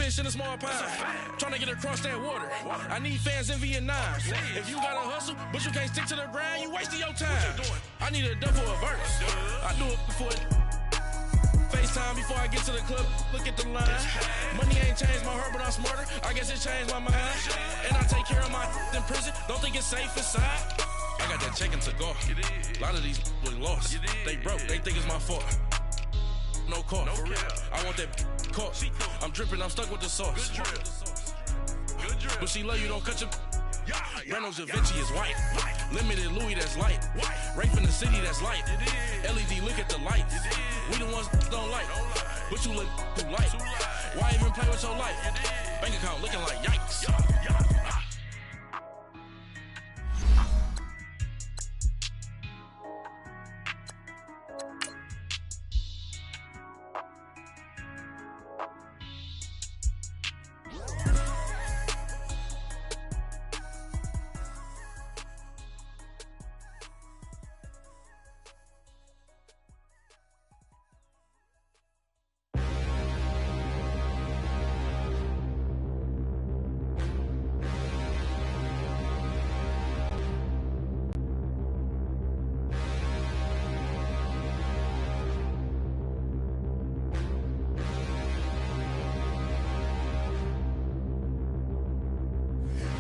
fish in a small pond. Trying to get across that water. I need fans in Vietnam. If you gotta hustle, but you can't stick to the grind, you wasting your time. I need a dub for a verse. I do it before FaceTime before I get to the club. Look at the line. Money ain't changed my heart, but I'm smarter. I guess it changed my mind. And I take care of my in prison. Don't think it's safe inside. I got that chicken to go. A lot of these was lost. They broke. They think it's my fault. No call. For real. I want that caught. I'm dripping. I'm stuck with the sauce. But she love you. Don't cut your. Reynolds Da Vinci is white. Limited Louis, that's light. Rape in the city, that's light. LED, look at the lights. We the ones don't like. But you look too light. Why even play with your life? Bank account looking like yikes.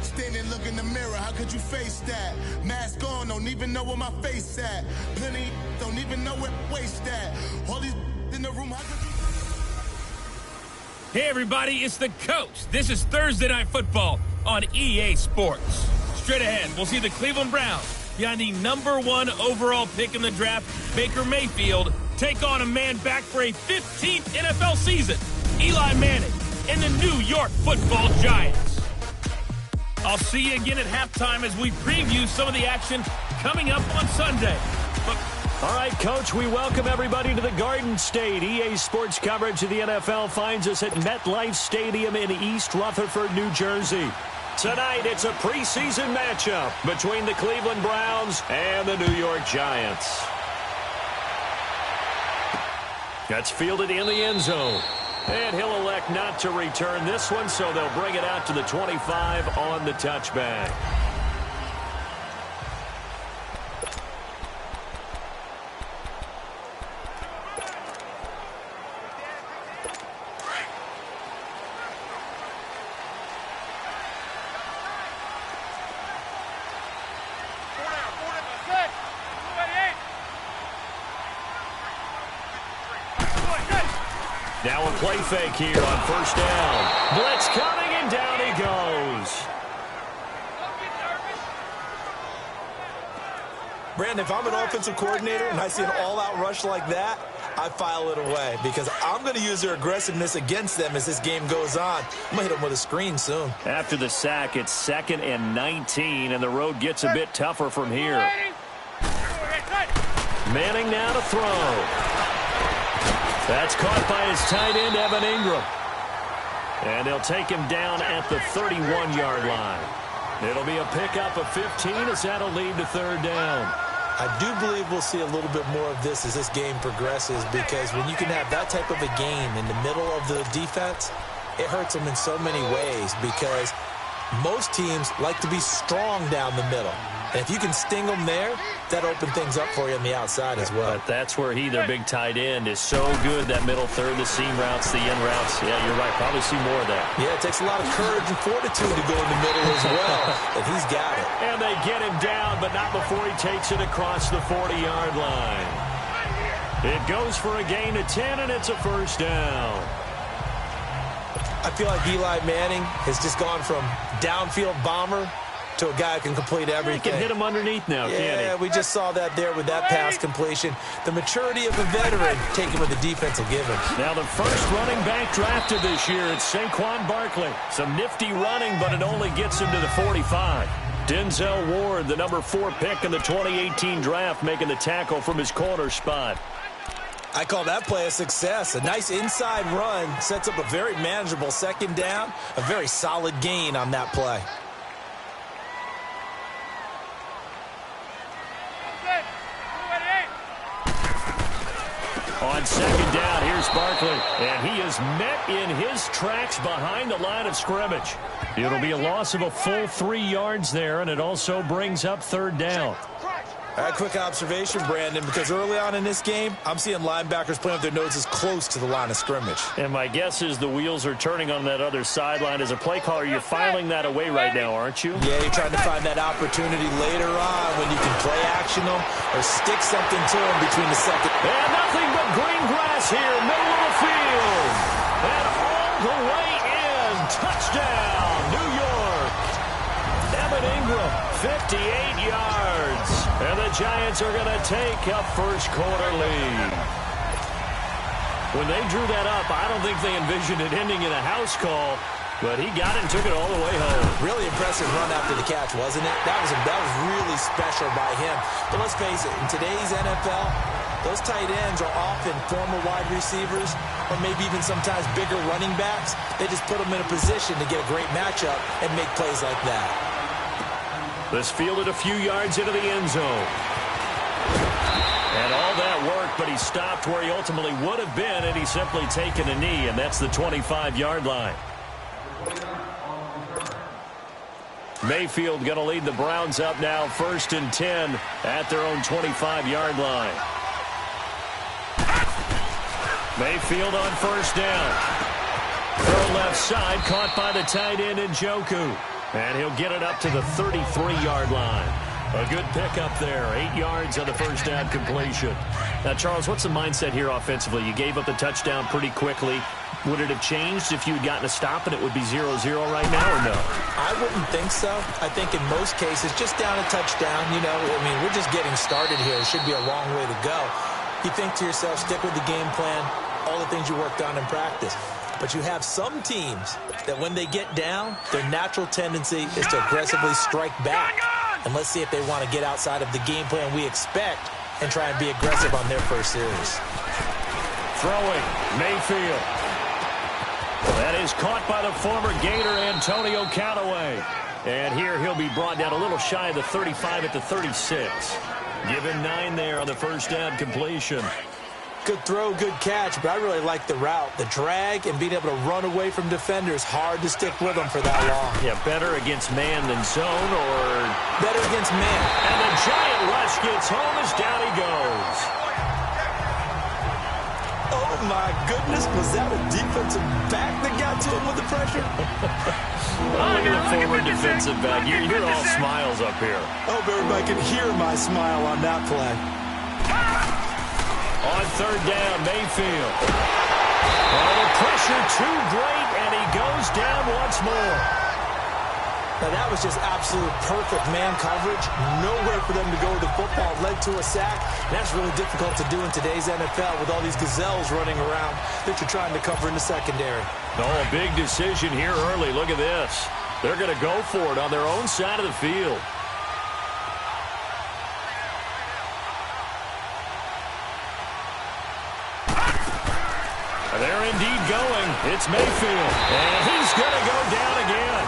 Standing, look in the mirror, how could you face that? Mask on, don't even know where my face at. Plenty, don't even know where waist at. All these in the room, how could you... Hey everybody, it's the coach. This is Thursday Night Football on EA Sports. Straight ahead, we'll see the Cleveland Browns behind the #1 overall pick in the draft, Baker Mayfield, take on a man back for a 15th NFL season, Eli Manning, and the New York Football Giants. I'll see you again at halftime as we preview some of the action coming up on Sunday. All right, Coach, we welcome everybody to the Garden State. EA Sports coverage of the NFL finds us at MetLife Stadium in East Rutherford, New Jersey. Tonight, it's a preseason matchup between the Cleveland Browns and the New York Giants. That's fielded in the end zone. And he'll elect not to return this one, so they'll bring it out to the 25 on the touchback. Now a play fake here on first down. Blitz coming, and down he goes. Brandon, if I'm an offensive coordinator and I see an all-out rush like that, I file it away because I'm going to use their aggressiveness against them as this game goes on. I'm going to hit them with a screen soon. After the sack, it's 2nd and 19, and the road gets a bit tougher from here. Manning now to throw. That's caught by his tight end, Evan Ingram. And they'll take him down at the 31-yard line. It'll be a pickup of 15 as that'll lead to third down. I do believe we'll see a little bit more of this as this game progresses because when you can have that type of a game in the middle of the defense, it hurts them in so many ways because most teams like to be strong down the middle. And if you can sting them there, that opens things up for you on the outside as well. But that's where their big tight end, is so good, that middle third, the seam routes, the in routes. Yeah, you're right. Probably see more of that. Yeah, it takes a lot of courage and fortitude to go in the middle as well. And he's got it. And they get him down, but not before he takes it across the 40-yard line. It goes for a gain of 10, and it's a first down. I feel like Eli Manning has just gone from downfield bomber to a guy who can complete everything. He can hit him underneath now, can't he? Yeah, we just saw that there with that pass completion. The maturity of a veteran taken what the defense will give him. Now the first running back drafted this year, it's Saquon Barkley. Some nifty running, but it only gets him to the 45. Denzel Ward, the #4 pick in the 2018 draft, making the tackle from his corner spot. I call that play a success. A nice inside run sets up a very manageable second down. A very solid gain on that play. On second down, here's Barkley, and he is met in his tracks behind the line of scrimmage. It'll be a loss of a full 3 yards there, and it also brings up third down. Quick observation, Brandon, because early on in this game, I'm seeing linebackers playing with their noses close to the line of scrimmage. And my guess is the wheels are turning on that other sideline. As a play caller, you're filing that away right now, aren't you? Yeah, you're trying to find that opportunity later on when you can play action them or stick something to them between the second. And nothing but green grass here, middle of the field. And all the way in. Touchdown, New York. Evan Ingram, 58 yards. And the Giants are going to take a first-quarter lead. When they drew that up, I don't think they envisioned it ending in a house call, but he got it and took it all the way home. Really impressive run after the catch, wasn't it? That was really special by him. But let's face it, in today's NFL, those tight ends are often former wide receivers or maybe even sometimes bigger running backs. They just put them in a position to get a great matchup and make plays like that. This fielded a few yards into the end zone. And all that worked, but he stopped where he ultimately would have been, and he's simply taken a knee, and that's the 25-yard line. Mayfield going to lead the Browns up now, 1st and 10 at their own 25-yard line. Mayfield on first down. Throw left side, caught by the tight end Njoku. And he'll get it up to the 33-yard line. A good pickup there. 8 yards on the first down completion. Now, Charles, what's the mindset here offensively? You gave up the touchdown pretty quickly. Would it have changed if you had gotten a stop and it would be 0-0 right now or no? I wouldn't think so. I think in most cases, just down a touchdown, you know, I mean, we're just getting started here. It should be a long way to go. You think to yourself, stick with the game plan, all the things you worked on in practice. But you have some teams that when they get down, their natural tendency is to aggressively strike back. And let's see if they want to get outside of the game plan we expect and try and be aggressive on their first series. Throwing, Mayfield. That is caught by the former Gator, Antonio Callaway. And here he'll be brought down a little shy of the 35 at the 36. Give him 9 there on the first down completion. Good throw, good catch, but I really like the route. The drag and being able to run away from defenders, hard to stick with them for that long. Yeah, better against man than zone, or better against man. And the giant rush gets home as down he goes. Oh, my goodness. Was that a defensive back that got to him with the pressure? Look at the former defensive back. You're all smiles up here. I hope everybody can hear my smile on that play. On third down, Mayfield. Oh, the pressure too great, and he goes down once more. Now, that was just absolute perfect man coverage. Nowhere for them to go with the football. Led to a sack. And that's really difficult to do in today's NFL with all these gazelles running around that you're trying to cover in the secondary. Oh, a big decision here early. Look at this. They're going to go for it on their own side of the field. They're indeed going. It's Mayfield. And he's going to go down again.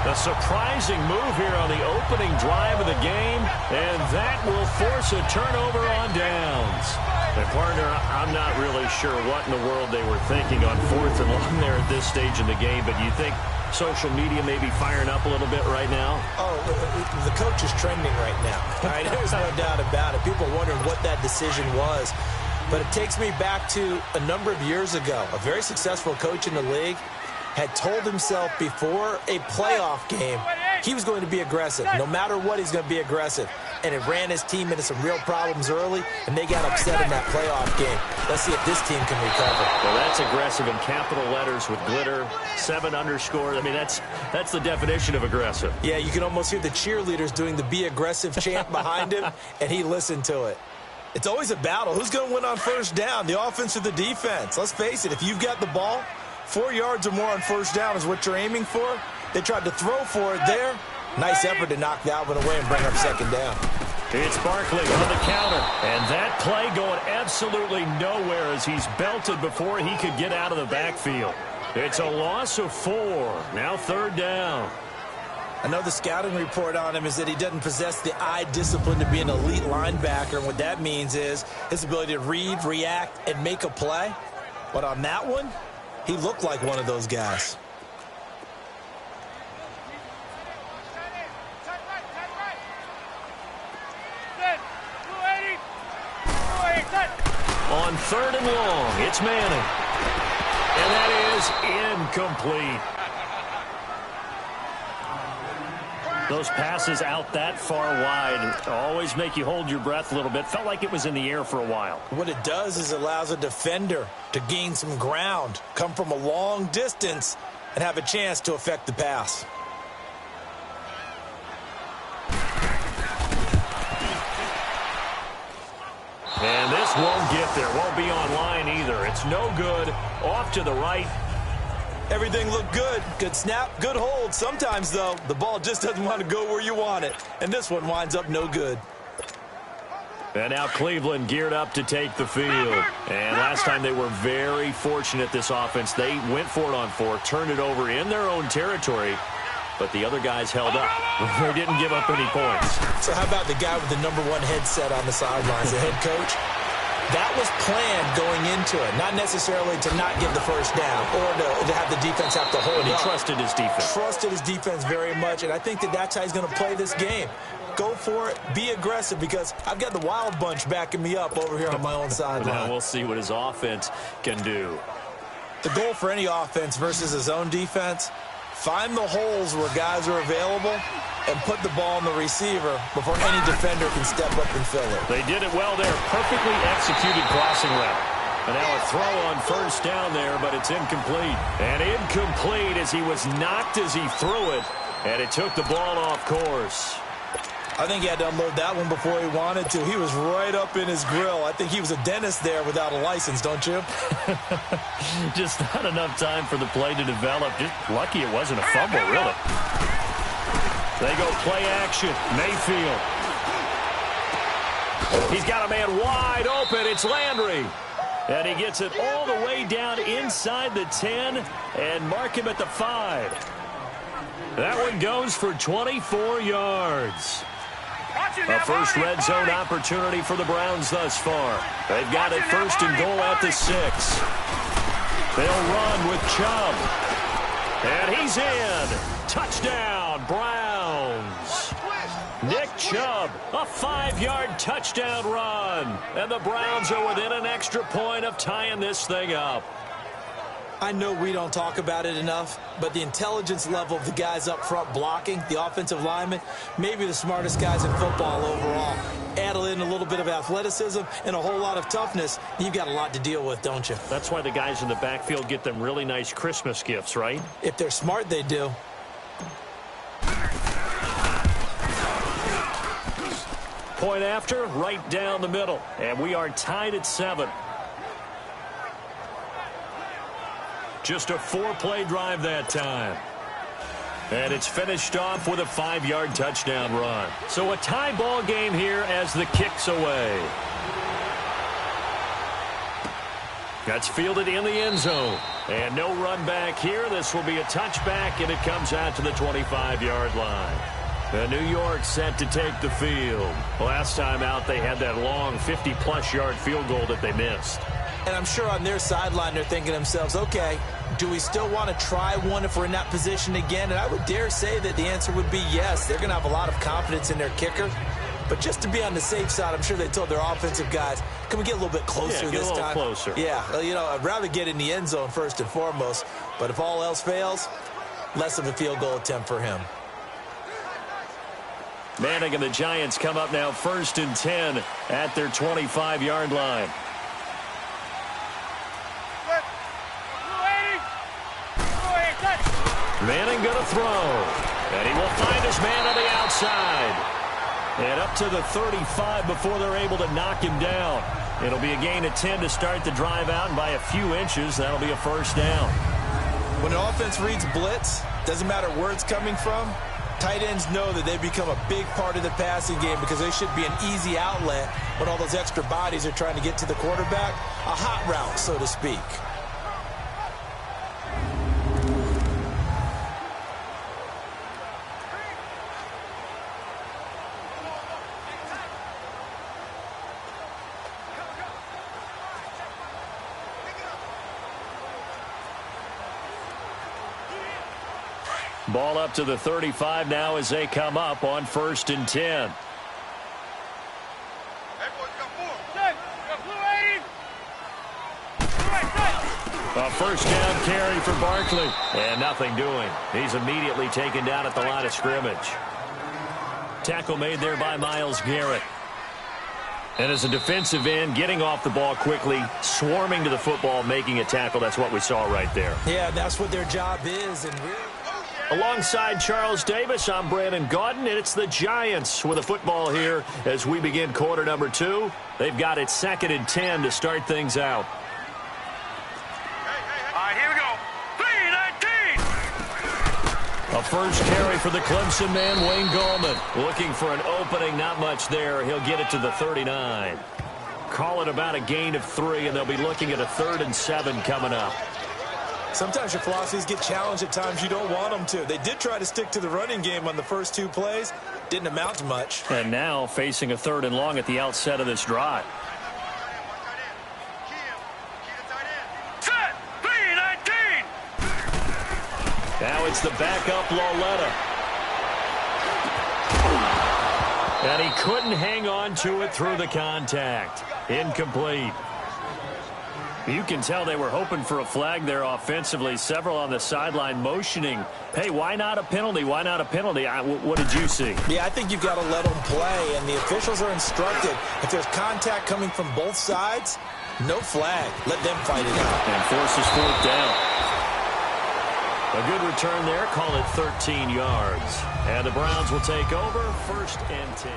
A surprising move here on the opening drive of the game. And that will force a turnover on downs. And partner, I'm not really sure what in the world they were thinking on 4th and long there at this stage in the game. But you think social media may be firing up a little bit right now? Oh, the coach is trending right now. All right, there's no doubt about it. People wondering what that decision was. But it takes me back to a number of years ago. A very successful coach in the league had told himself before a playoff game he was going to be aggressive. No matter what, he's going to be aggressive. And it ran his team into some real problems early, and they got upset in that playoff game. Let's see if this team can recover. Well, that's aggressive in capital letters with glitter, 7 underscore. I mean, that's the definition of aggressive. Yeah, you can almost hear the cheerleaders doing the be aggressive chant behind him, and he listened to it. It's always a battle. Who's going to win on first down, the offense or the defense? Let's face it, if you've got the ball, 4 yards or more on first down is what you're aiming for. They tried to throw for it there. Nice effort to knock that one away and bring up second down. It's Barkley on the counter. And that play going absolutely nowhere as he's belted before he could get out of the backfield. It's a loss of 4. Now third down. I know the scouting report on him is that he doesn't possess the eye discipline to be an elite linebacker. And what that means is his ability to read, react, and make a play. But on that one, he looked like one of those guys. On 3rd and long, it's Manning. And that is incomplete. Those passes out that far wide always make you hold your breath a little bit. Felt like it was in the air for a while. What it does is it allows a defender to gain some ground, come from a long distance, and have a chance to affect the pass. And this won't get there. Won't be online either. It's no good. Off to the right. Everything looked good. Good snap, good hold. Sometimes, though, the ball just doesn't want to go where you want it. And this one winds up no good. And now Cleveland geared up to take the field. And last time they were very fortunate, this offense. They went for it on 4, turned it over in their own territory. But the other guys held up. They didn't give up any points. So how about the guy with the #1 headset on the sidelines, the head coach? That was planned going into it, not necessarily to not get the first down or to have the defense have to hold And he up. trusted his defense. Trusted his defense very much, and I think that's how he's going to play this game. Go for it. Be aggressive, because I've got the wild bunch backing me up over here on my own sideline. Now we'll see what his offense can do. The goal for any offense versus his own defense, find the holes where guys are available and put the ball on the receiver before any defender can step up and fill it. They did it well there. Perfectly executed crossing route. And now a throw on 1st down there, but it's incomplete. And incomplete as he was knocked as he threw it. And it took the ball off course. I think he had to unload that one before he wanted to. He was right up in his grill. I think he was a dentist there without a license, don't you? Just not enough time for the play to develop. Just lucky it wasn't a fumble, really. They go play action. Mayfield. He's got a man wide open. It's Landry. And he gets it all the way down inside the 10 and mark him at the 5. That one goes for 24 yards. A first red zone opportunity for the Browns thus far. They've got it 1st and goal at the 6. They'll run with Chubb. And he's in. Touchdown, Browns. Nick Chubb, a 5-yard touchdown run. And the Browns are within an extra point of tying this thing up. I know we don't talk about it enough, but the intelligence level of the guys up front blocking, the offensive linemen, maybe the smartest guys in football overall. Add in a little bit of athleticism and a whole lot of toughness, you've got a lot to deal with, don't you? That's why the guys in the backfield get them really nice Christmas gifts, right? If they're smart, they do. Point after, right down the middle. And we are tied at 7. Just a 4-play drive that time. And it's finished off with a 5-yard touchdown run. So a tie ball game here as the kick's away. That's fielded in the end zone. And no run back here. This will be a touchback, and it comes out to the 25-yard line. And New York set to take the field. Last time out, they had that long 50-plus yard field goal that they missed. And I'm sure on their sideline they're thinking to themselves, okay, do we still want to try one if we're in that position again? And I would dare say that the answer would be yes. They're going to have a lot of confidence in their kicker. But just to be on the safe side, I'm sure they told their offensive guys, can we get a little bit closer this time? Get a little closer. Yeah, you know, I'd rather get in the end zone first and foremost. But if all else fails, less of a field goal attempt for him. Manning and the Giants come up now 1st and 10 at their 25-yard line. Manning going to throw. And he will find his man on the outside. And up to the 35 before they're able to knock him down. It'll be a gain of 10 to start the drive out, and by a few inches, that'll be a 1st down. When an offense reads blitz, doesn't matter where it's coming from, tight ends know that they become a big part of the passing game because they should be an easy outlet when all those extra bodies are trying to get to the quarterback. A hot route, so to speak. Ball up to the 35 now as they come up on 1st and 10. A first down carry for Barkley. And nothing doing. He's immediately taken down at the line of scrimmage. Tackle made there by Myles Garrett. And as a defensive end, getting off the ball quickly, swarming to the football, making a tackle. That's what we saw right there. Yeah, that's what their job is. And really, alongside Charles Davis, I'm Brandon Gaudin, and it's the Giants with a football here as we begin quarter number 2. They've got it 2nd and 10 to start things out. A first carry for the Clemson man, Wayne Gallman. Looking for an opening, not much there. He'll get it to the 39. Call it about a gain of 3, and they'll be looking at a 3rd and 7 coming up. Sometimes your philosophies get challenged at times you don't want them to. They did try to stick to the running game on the first 2 plays. Didn't amount to much. And now facing a 3rd and long at the outset of this drive. Now it's the backup Lauletta. And he couldn't hang on to it through the contact. Incomplete. You can tell they were hoping for a flag there offensively. Several on the sideline motioning. Hey, why not a penalty? Why not a penalty? What did you see? Yeah, I think you've got to let them play, and the officials are instructed. If there's contact coming from both sides, no flag. Let them fight it out. And forces 4th down. A good return there. Call it 13 yards. And the Browns will take over 1st and 10.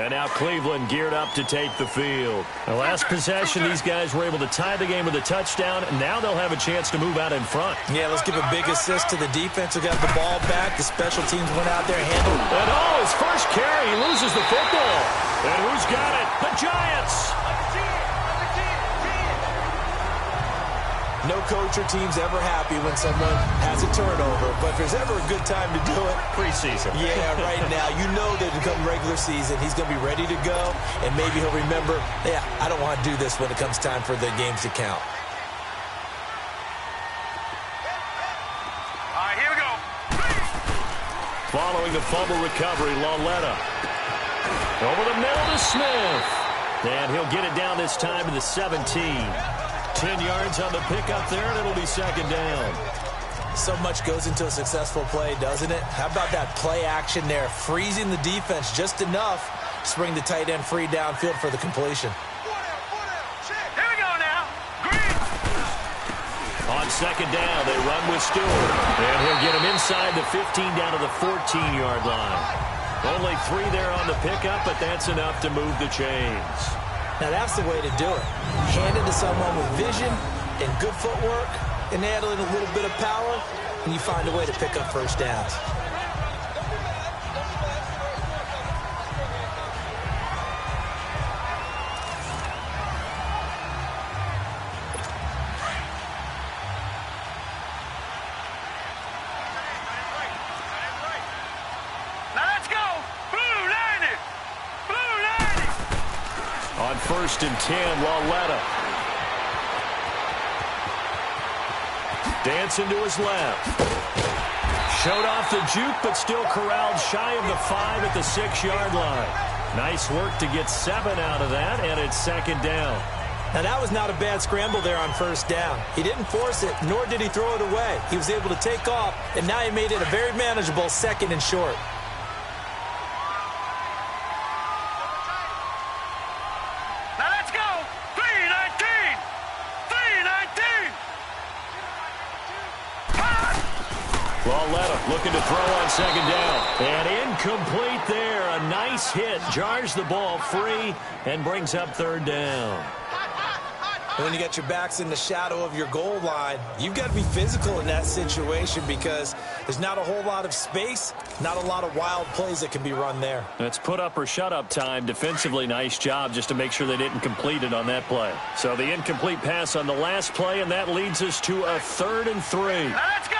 And now Cleveland geared up to take the field. The last possession, these guys were able to tie the game with a touchdown, and now they'll have a chance to move out in front. Yeah, let's give a big assist to the defense who got the ball back. The special teams went out there, handled it. And his first carry, he loses the football. And who's got it? The Giants. No coach or team's ever happy when someone has a turnover, but if there's ever a good time to do it, preseason. Yeah, right now. You know that to come regular season, he's going to be ready to go, and maybe he'll remember, yeah, I don't want to do this when it comes time for the games to count. All right, here we go. Following the fumble recovery, Lauletta. Over the middle to Smith. And he'll get it down this time to the 17. 10 yards on the pickup there, and it'll be 2nd down. So much goes into a successful play, doesn't it? How about that play action there, freezing the defense just enough to bring the tight end free downfield for the completion. Here we go now. Green. On 2nd down, they run with Stewart. And he'll get him inside the 15 down to the 14-yard line. Only 3 there on the pickup, but that's enough to move the chains. Now, that's the way to do it. Hand it to someone with vision and good footwork, and add in a little bit of power, and you find a way to pick up first downs. Now let's go. Blue 90. Blue 90. On 1st and 10, Lauletta. Dancing to his left. Showed off the juke, but still corralled shy of the 5 at the 6-yard line. Nice work to get 7 out of that, and it's 2nd down. Now, that was not a bad scramble there on 1st down. He didn't force it, nor did he throw it away. He was able to take off, and now he made it a very manageable 2nd and short. Now let's go. 319. 319. Lauletta looking to throw on 2nd down. And incomplete there. A nice hit. Jars the ball free and brings up 3rd down. When you got your backs in the shadow of your goal line, you've got to be physical in that situation because there's not a whole lot of space, not a lot of wild plays that can be run there. It's put up or shut up time. Defensively, nice job just to make sure they didn't complete it on that play. So the incomplete pass on the last play, and that leads us to a 3rd and 3. Now let's go.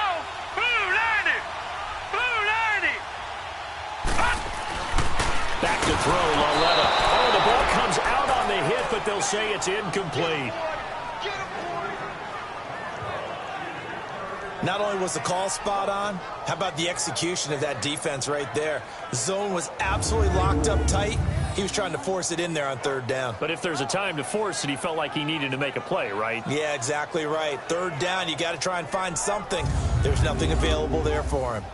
Blue 90. Blue 90. Back to throw, Lauletta. Oh, the ball comes out on the hit, but they'll say it's incomplete. Not only was the call spot on, how about the execution of that defense right there? The zone was absolutely locked up tight. He was trying to force it in there on third down. But if there's a time to force it, he felt like he needed to make a play, right? Yeah, exactly right. Third down, you got to try and find something. There's nothing available there for him.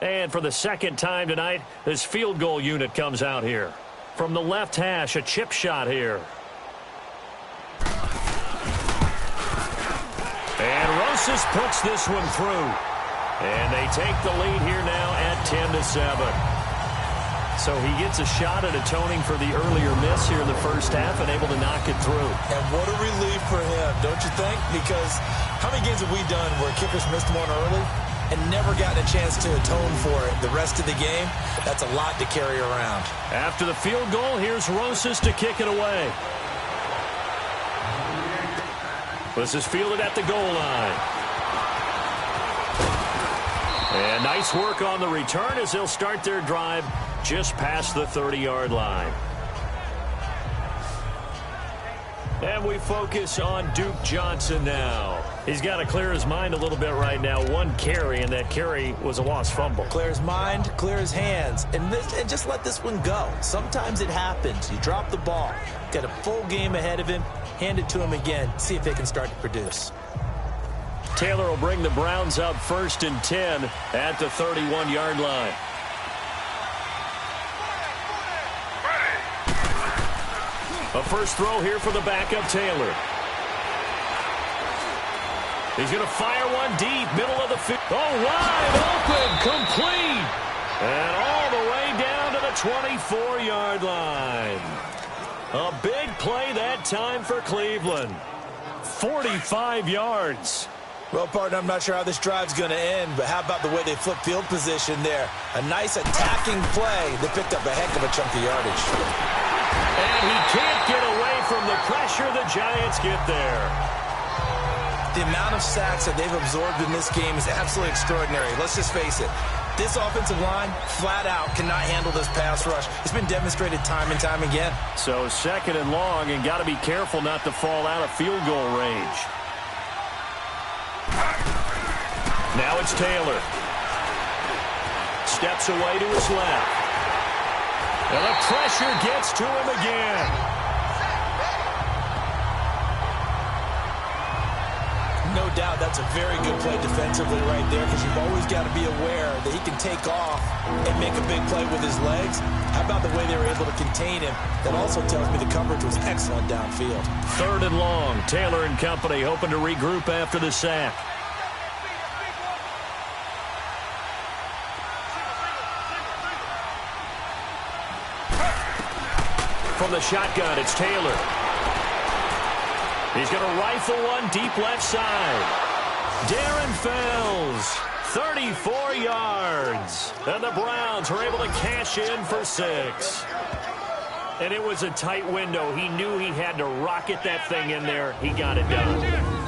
And for the second time tonight, this field goal unit comes out here. From the left hash, a chip shot here. And Rosas puts this one through. And they take the lead here now at 10-7. So he gets a shot at atoning for the earlier miss here in the first half and able to knock it through. And what a relief for him, don't you think? Because how many games have we done where kickers missed one early and never gotten a chance to atone for it the rest of the game? That's a lot to carry around. After the field goal, here's Rosas to kick it away. This is fielded at the goal line. And nice work on the return as they'll start their drive just past the 30-yard line. And we focus on Duke Johnson now. He's got to clear his mind a little bit right now. One carry, and that carry was a lost fumble. Clear his mind, clear his hands, and just let this one go. Sometimes it happens. You drop the ball. Got a full game ahead of him. Hand it to him again. See if they can start to produce. Taylor will bring the Browns up 1st and 10 at the 31-yard line. A first throw here for the backup Taylor. He's going to fire one deep, middle of the field. Oh, wide open, complete. And all the way down to the 24-yard line. A big play that time for Cleveland. 45 yards. Well, partner, I'm not sure how this drive's going to end, but how about the way they flip field position there? A nice attacking play. They picked up a heck of a chunk of yardage. And he can't get away from the pressure the Giants get there. The amount of sacks that they've absorbed in this game is absolutely extraordinary. Let's just face it. This offensive line, flat out, cannot handle this pass rush. It's been demonstrated time and time again. So 2nd and long, and got to be careful not to fall out of field goal range. Now it's Taylor. Steps away to his left. And the pressure gets to him again. No doubt that's a very good play defensively right there, because you've always got to be aware that he can take off and make a big play with his legs. How about the way they were able to contain him? That also tells me the coverage was excellent downfield. 3rd and long. Taylor and company hoping to regroup after the sack. From the shotgun, it's Taylor. He's going to rifle one deep left side. Darren Fells, 34 yards. And the Browns are able to cash in for 6. And it was a tight window. He knew he had to rocket that thing in there. He got it done.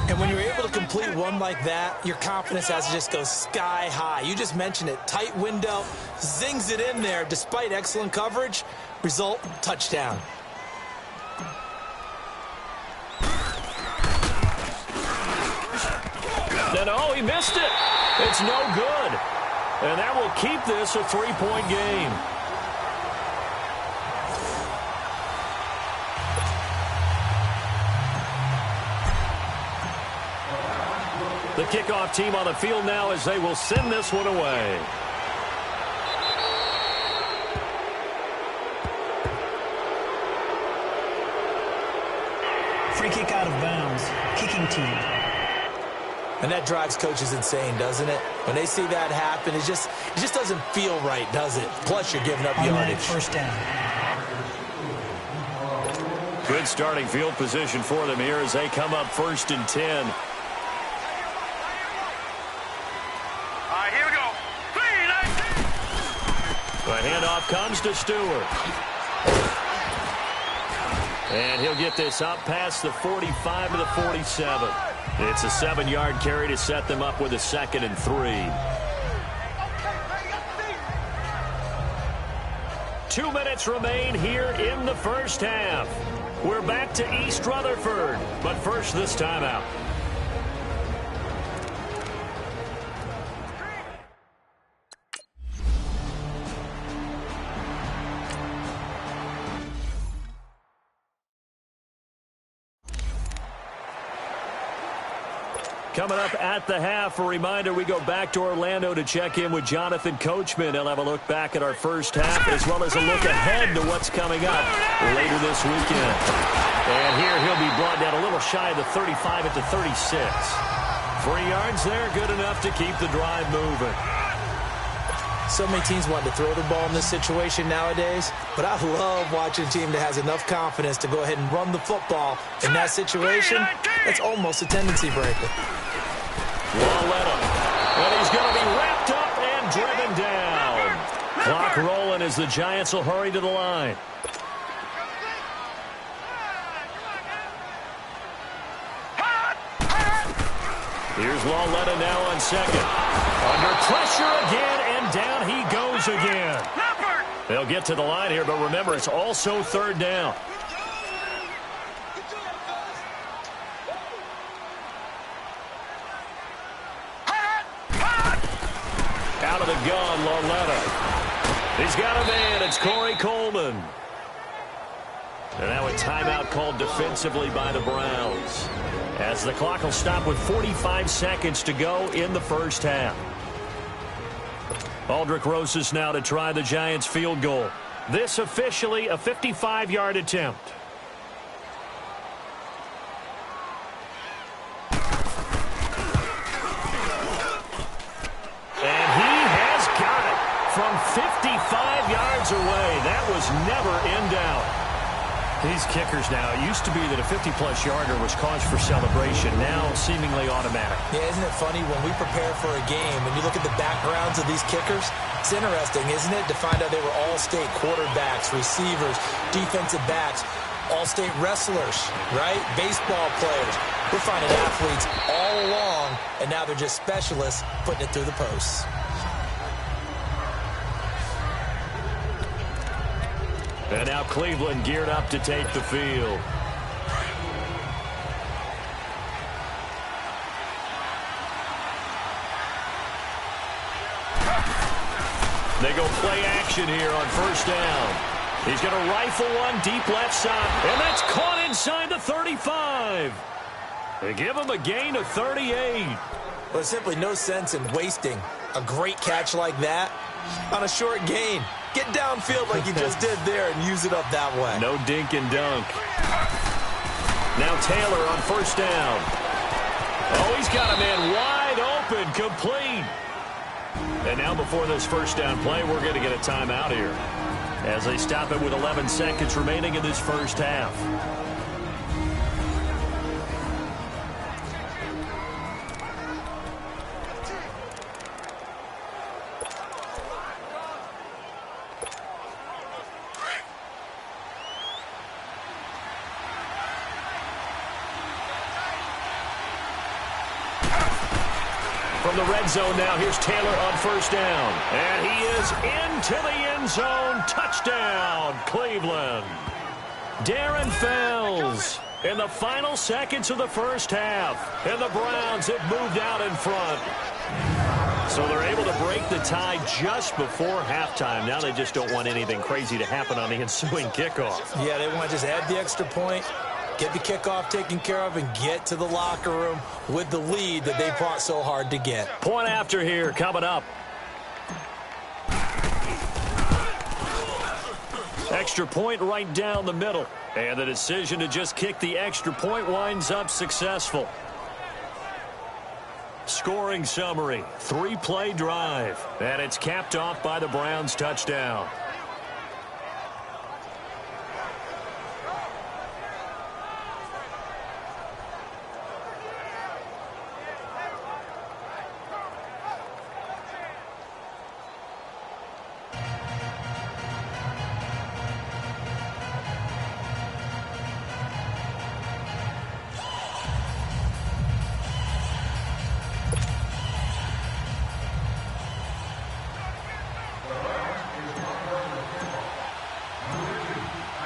And when you're able to complete one like that, your confidence has to just go sky high. You just mentioned it. Tight window, zings it in there despite excellent coverage. Result, touchdown. And oh, he missed it. It's no good. And that will keep this a 3-point game. The kickoff team on the field now as they will send this one away. Free kick out of bounds. Kicking team. And that drives coaches insane, doesn't it? When they see that happen, it just doesn't feel right, does it? Plus, you're giving up yardage. First down. Good starting field position for them here as they come up 1st and 10. All right, here we go. The handoff comes to Stewart. And he'll get this up past the 45 to the 47. It's a 7-yard carry to set them up with a 2nd and 3. 2 minutes remain here in the first half. We're back to East Rutherford, but first this timeout. Coming up at the half, a reminder, we go back to Orlando to check in with Jonathan Coachman. He'll have a look back at our first half as well as a look ahead to what's coming up later this weekend. And here he'll be brought down a little shy of the 35 at the 36. 3 yards there, good enough to keep the drive moving. So many teams want to throw the ball in this situation nowadays, but I love watching a team that has enough confidence to go ahead and run the football in that situation. That's almost a tendency breaker. Won't let him. And he's going to be wrapped up and driven down. Clock rolling as the Giants will hurry to the line. Here's Lawletta now on second. Under pressure again, and down he goes again. They'll get to the line here, but remember, it's also third down. Out of the gun, Lawletta. He's got a man. It's Corey Coleman. And now a timeout called defensively by the Browns, as the clock will stop with 45 seconds to go in the first half. Aldrick Rosas now to try the Giants field goal. This officially a 55-yard attempt. And he has got it from 55 yards away. That was never in doubt. These kickers now, it used to be that a 50-plus yarder was cause for celebration, now seemingly automatic. Yeah, isn't it funny when we prepare for a game, when you look at the backgrounds of these kickers, it's interesting, isn't it, to find out they were all-state quarterbacks, receivers, defensive backs, all-state wrestlers, right? Baseball players. We're finding athletes all along, and now they're just specialists putting it through the posts. And now Cleveland geared up to take the field. They go play action here on first down. He's going to rifle one deep left side, and that's caught inside the 35. They give him a gain of 38. Well, there's simply no sense in wasting a great catch like that on a short gain. Get downfield like you just did there and use it up that way. No dink and dunk. Now Taylor on first down. Oh, he's got a man wide open, complete. And now before this first down play, we're going to get a timeout here as they stop it with 11 seconds remaining in this first half. From the red zone now, here's Taylor on first down. And he is into the end zone. Touchdown, Cleveland. Darren Fells in the final seconds of the first half. And the Browns have moved out in front. So they're able to break the tie just before halftime. Now they just don't want anything crazy to happen on the ensuing kickoff. Yeah, they want to just add the extra point, get the kickoff taken care of, and get to the locker room with the lead that they fought so hard to get. Point after here coming up. Extra point right down the middle. And the decision to just kick the extra point winds up successful. Scoring summary, 3-play drive. And it's capped off by the Browns touchdown.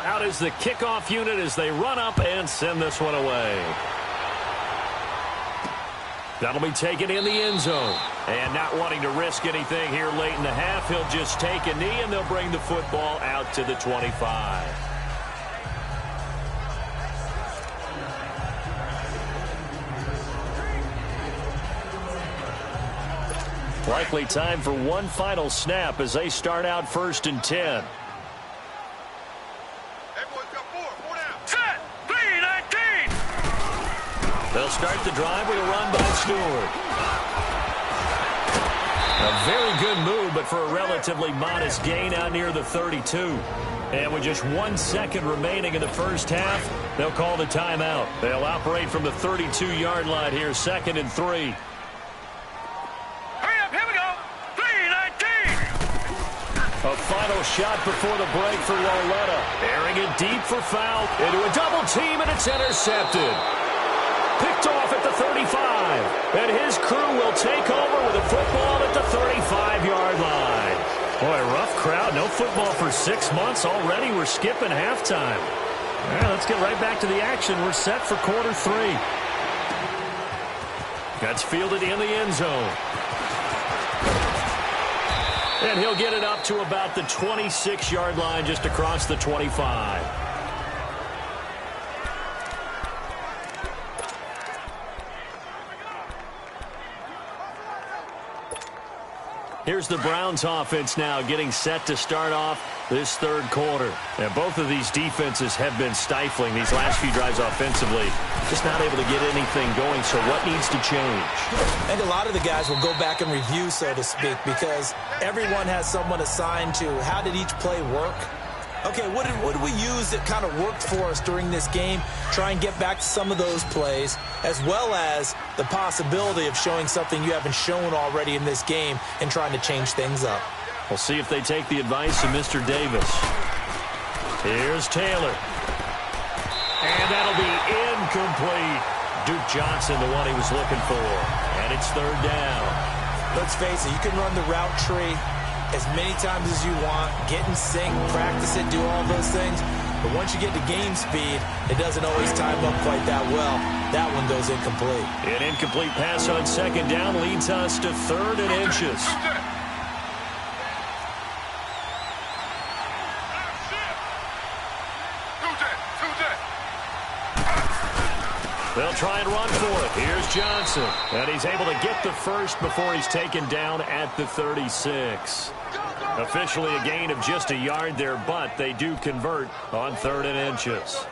Out is the kickoff unit as they run up and send this one away. That'll be taken in the end zone. And not wanting to risk anything here late in the half, he'll just take a knee and they'll bring the football out to the 25. Likely time for one final snap as they start out 1st and 10. Set. 3-19. They'll start the drive with a run by Stewart. A very good move, but for a relatively modest gain out near the 32. And with just 1 second remaining in the first half, they'll call the timeout. They'll operate from the 32-yard line here, 2nd and 3. Hurry up, here we go. 3-19. A final shot before the break for Lauletta. Airing it deep for foul. Into a double team, and it's intercepted. Picked off at the 35. And his crew will take over with a football at the 35-yard line. Boy, rough crowd. No football for 6 months already. We're skipping halftime. All right, let's get right back to the action. We're set for quarter 3. That's fielded in the end zone. And he'll get it up to about the 26-yard line, just across the 25. Here's the Browns offense now getting set to start off this third quarter. And both of these defenses have been stifling these last few drives offensively. Just not able to get anything going, so what needs to change? I think a lot of the guys will go back and review, so to speak, because everyone has someone assigned to how did each play work. Okay, what did we use that kind of worked for us during this game? Try and get back to some of those plays, as well as the possibility of showing something you haven't shown already in this game and trying to change things up. We'll see if they take the advice of Mr. Davis. Here's Taylor. And that'll be incomplete. Duke Johnson, the one he was looking for. And it's third down. Let's face it, you can run the route tree as many times as you want, get in sync, practice it, do all those things. But once you get to game speed, it doesn't always time up quite that well. That one goes incomplete. An incomplete pass on 2nd down leads us to 3rd and inches. They'll try and run for it. Here's Johnson. And he's able to get the first before he's taken down at the 36. Officially a gain of just a yard there, but they do convert on 3rd and inches.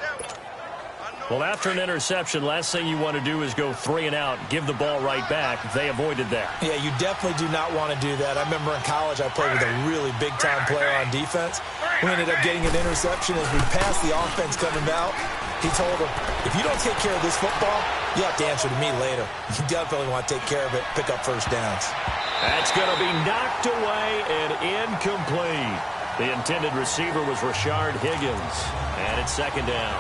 Well, after an interception, last thing you want to do is go 3 and out, give the ball right back. They avoided that. Yeah, you definitely do not want to do that. I remember in college I played with a really big-time player on defense. We ended up getting an interception as we passed the offense coming out. He told him, if you don't take care of this football, you have to answer to me later. You definitely want to take care of it, pick up first downs. That's going to be knocked away and incomplete. The intended receiver was Rashard Higgins. And it's 2nd down.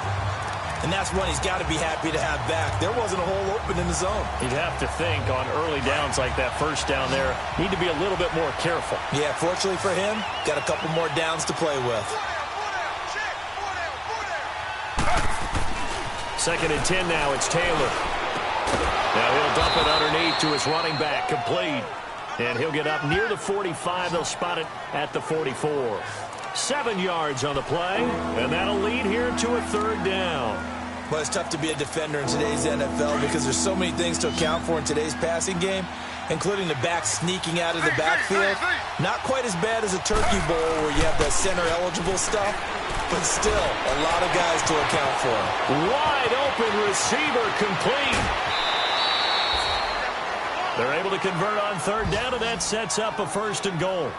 And that's one he's got to be happy to have back. There wasn't a hole open in the zone. You'd have to think on early downs like that first down there, need to be a little bit more careful. Yeah, fortunately for him, got a couple more downs to play with. 2nd and 10 now, it's Taylor. Now he'll dump it underneath to his running back, complete. And he'll get up near the 45. They'll spot it at the 44. 7 yards on the play, and that'll lead here to a 3rd down. Well, it's tough to be a defender in today's NFL because there's so many things to account for in today's passing game, including the back sneaking out of the backfield. Not quite as bad as a turkey bowl where you have the center-eligible stuff, but still a lot of guys to account for. Wide open receiver, complete. They're able to convert on 3rd down, and that sets up a 1st and goal.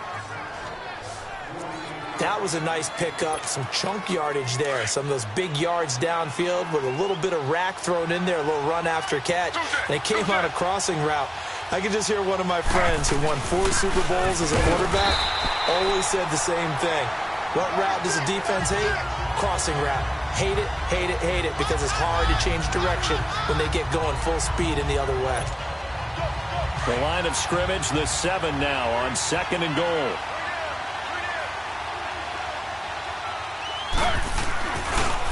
That was a nice pickup, some chunk yardage there. Some of those big yards downfield with a little bit of rack thrown in there, a little run after catch. And it came on a crossing route. I could just hear one of my friends who won 4 Super Bowls as a quarterback always said the same thing. What route does the defense hate? Crossing route. Hate it, hate it, hate it, because it's hard to change direction when they get going full speed in the other way. The line of scrimmage, the 7 now on 2nd and goal.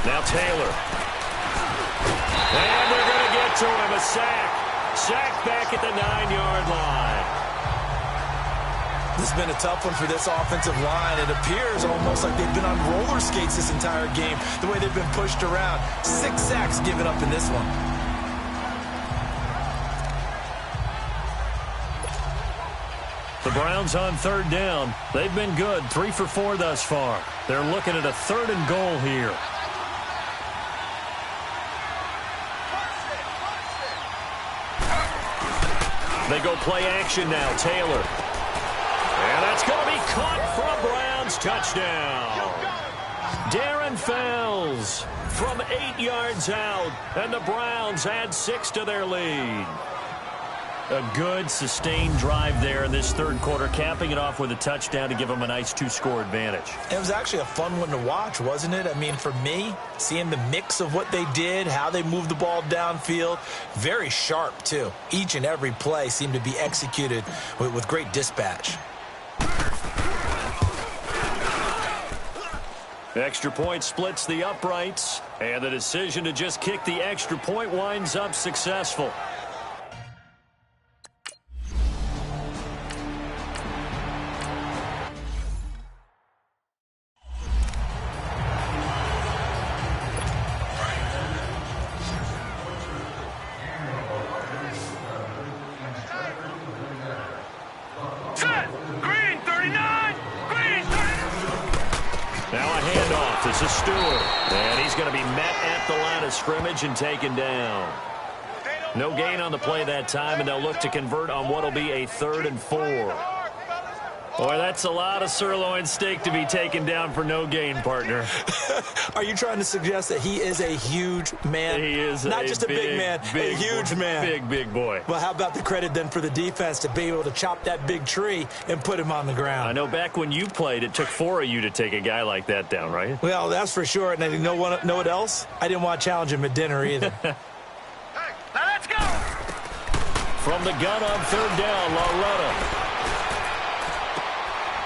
Now Taylor. And they're going to get to him. A sack. Sack back at the 9-yard line. This has been a tough one for this offensive line. It appears almost like they've been on roller skates this entire game, the way they've been pushed around. 6 sacks given up in this one. The Browns on third down. They've been good, 3 for 4 thus far. They're looking at a 3rd and goal here. They go play action now, Taylor. And that's going to be caught for a Browns touchdown. Darren Fells from 8 yards out, and the Browns add 6 to their lead. A good, sustained drive there in this third quarter, capping it off with a touchdown to give them a nice 2-score advantage. It was actually a fun one to watch, wasn't it? I mean, for me, seeing the mix of what they did, how they moved the ball downfield, very sharp, too. Each and every play seemed to be executed with great dispatch. Extra point splits the uprights, and the decision to just kick the extra point winds up successful. Scrimmage and taken down. No gain on the play that time, and they'll look to convert on what will be a 3rd and 4. Boy, that's a lot of sirloin steak to be taken down for no gain, partner. Are you trying to suggest that he is a huge man? He is not just a big man, a huge man. Big boy. Well, how about the credit then for the defense to be able to chop that big tree and put him on the ground? I know back when you played, it took 4 of you to take a guy like that down, right? Well, that's for sure. And you know what else? I didn't want to challenge him at dinner either. Hey, now let's go! From the gun on 3rd down, Loretta.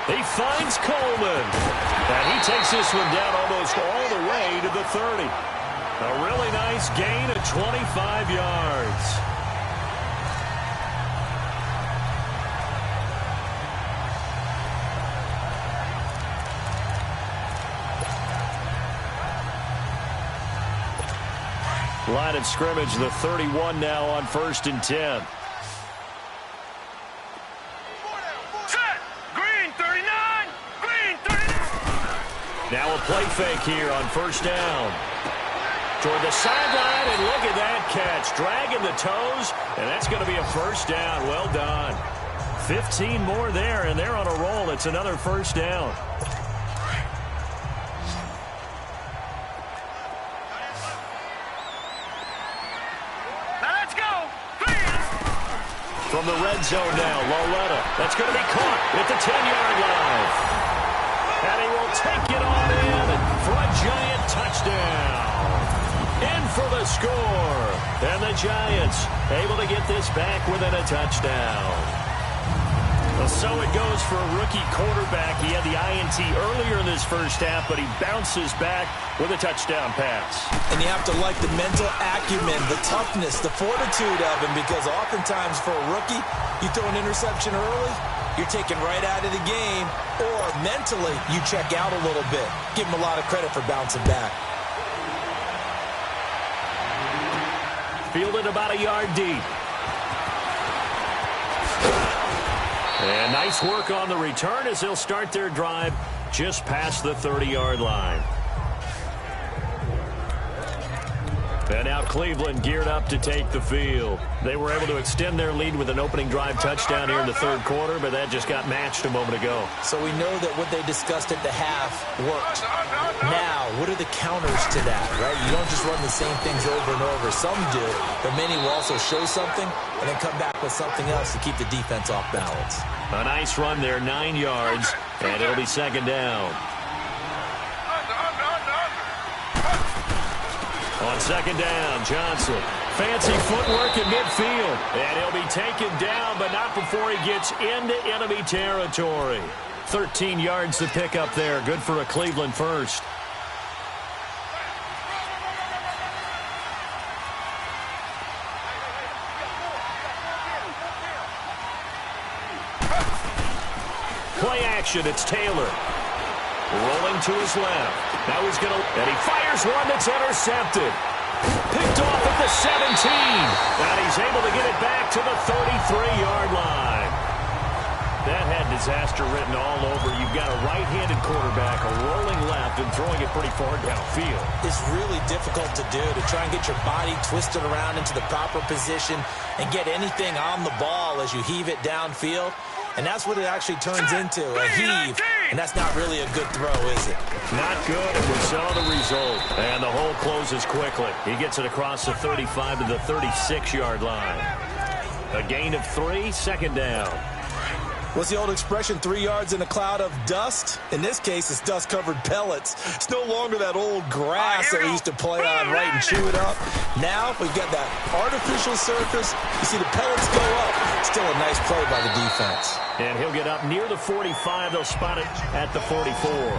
He finds Coleman, and he takes this one down almost all the way to the 30. A really nice gain of 25 yards. Line of scrimmage, the 31 now on 1st and 10. Now a play fake here on 1st down. Toward the sideline, and look at that catch. Dragging the toes, and that's going to be a 1st down. Well done. 15 more there, and they're on a roll. It's another 1st down. Now let's go. From the red zone now, Loretta. That's going to be caught at the 10-yard line. And he will take it on in for a Giant touchdown. In for the score. And the Giants able to get this back within a touchdown. Well, so it goes for a rookie quarterback. He had the INT earlier in this first half, but he bounces back with a touchdown pass. And you have to like the mental acumen, the toughness, the fortitude of him, because oftentimes for a rookie, you throw an interception early, you're taken right out of the game, or mentally you check out a little bit. Give him a lot of credit for bouncing back. Fielded about a yard deep. And nice work on the return as they'll start their drive just past the 30-yard line. And now Cleveland geared up to take the field. They were able to extend their lead with an opening drive touchdown here in the 3rd quarter, but that just got matched a moment ago. So we know that what they discussed at the half worked. Now, what are the counters to that, right? You don't just run the same things over and over. Some do, but many will also show something and then come back with something else to keep the defense off balance. A nice run there, 9 yards, and it'll be 2nd down. On 2nd down, Johnson. Fancy footwork in midfield. And he'll be taken down, but not before he gets into enemy territory. 13 yards to pick up there. Good for a Cleveland first. Play action, it's Taylor. Rolling to his left. Now he's going to, and he fires one that's intercepted. Picked off at the 17. And he's able to get it back to the 33-yard line. That had disaster written all over. You've got a right-handed quarterback, a rolling left, and throwing it pretty far downfield. It's really difficult to do, to try and get your body twisted around into the proper position and get anything on the ball as you heave it downfield. And that's what it actually turns into, a heave. And that's not really a good throw, is it? Not good, and we saw the result. And the hole closes quickly. He gets it across the 35 to the 36-yard line. A gain of 3, second down. What's the old expression, 3 yards in a cloud of dust? In this case, it's dust-covered pellets. It's no longer that old grass that we used to play on, right, and chew it up. Now, we've got that artificial surface. You see the pellets go up. Still a nice play by the defense. And he'll get up near the 45. They'll spot it at the 44.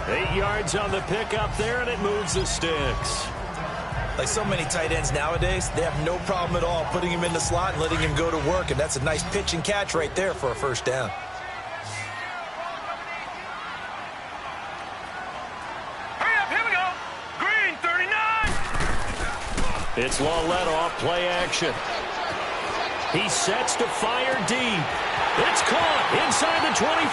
8 yards on the pickup there, and it moves the sticks. Like so many tight ends nowadays, they have no problem at all putting him in the slot and letting him go to work, and that's a nice pitch and catch right there for a first down. Hurry up, here we go. Green, 39. It's Lawlett off play action. He sets to fire deep. It's caught inside the 25.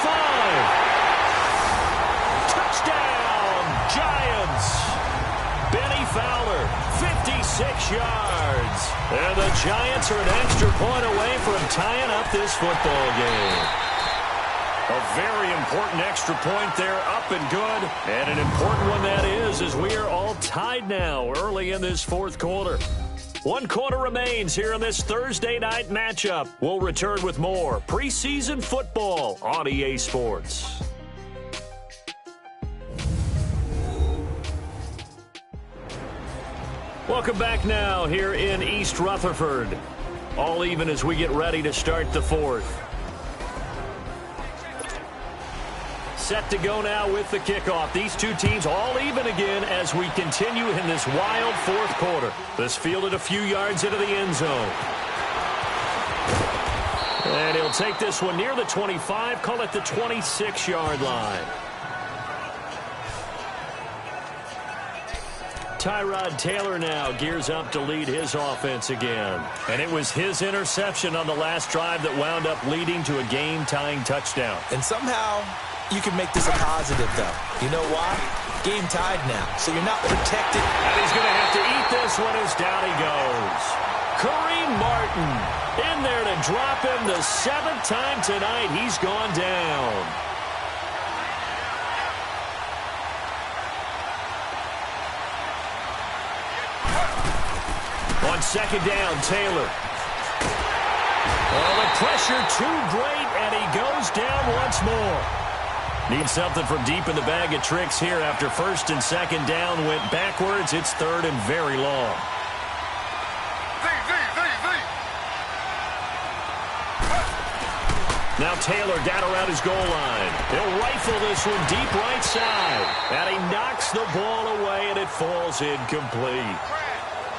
Touchdown, Giants. Benny Fowler, 56 yards. And the Giants are an extra point away from tying up this football game. A very important extra point there, up and good. And an important one that is, as we are all tied now early in this fourth quarter. 1 quarter remains here in this Thursday night matchup. We'll return with more preseason football on EA Sports. Welcome back now here in East Rutherford. All even as we get ready to start the fourth. Set to go now with the kickoff. These two teams all even again as we continue in this wild fourth quarter. This fielded a few yards into the end zone. And he'll take this one near the 25, call it the 26-yard line. Tyrod Taylor now gears up to lead his offense again. And it was his interception on the last drive that wound up leading to a game-tying touchdown. And somehow you can make this a positive, though. You know why? Game tied now, so you're not protected. And he's going to have to eat this one as down he goes. Kareem Martin in there to drop him the 7th time tonight. He's gone down. On second down, Taylor. Oh, the pressure too great, and he goes down once more. Needs something from deep in the bag of tricks here after first and second down went backwards. It's third and very long. Now Taylor down around his goal line. He'll rifle this one deep right side. And he knocks the ball away, and it falls incomplete.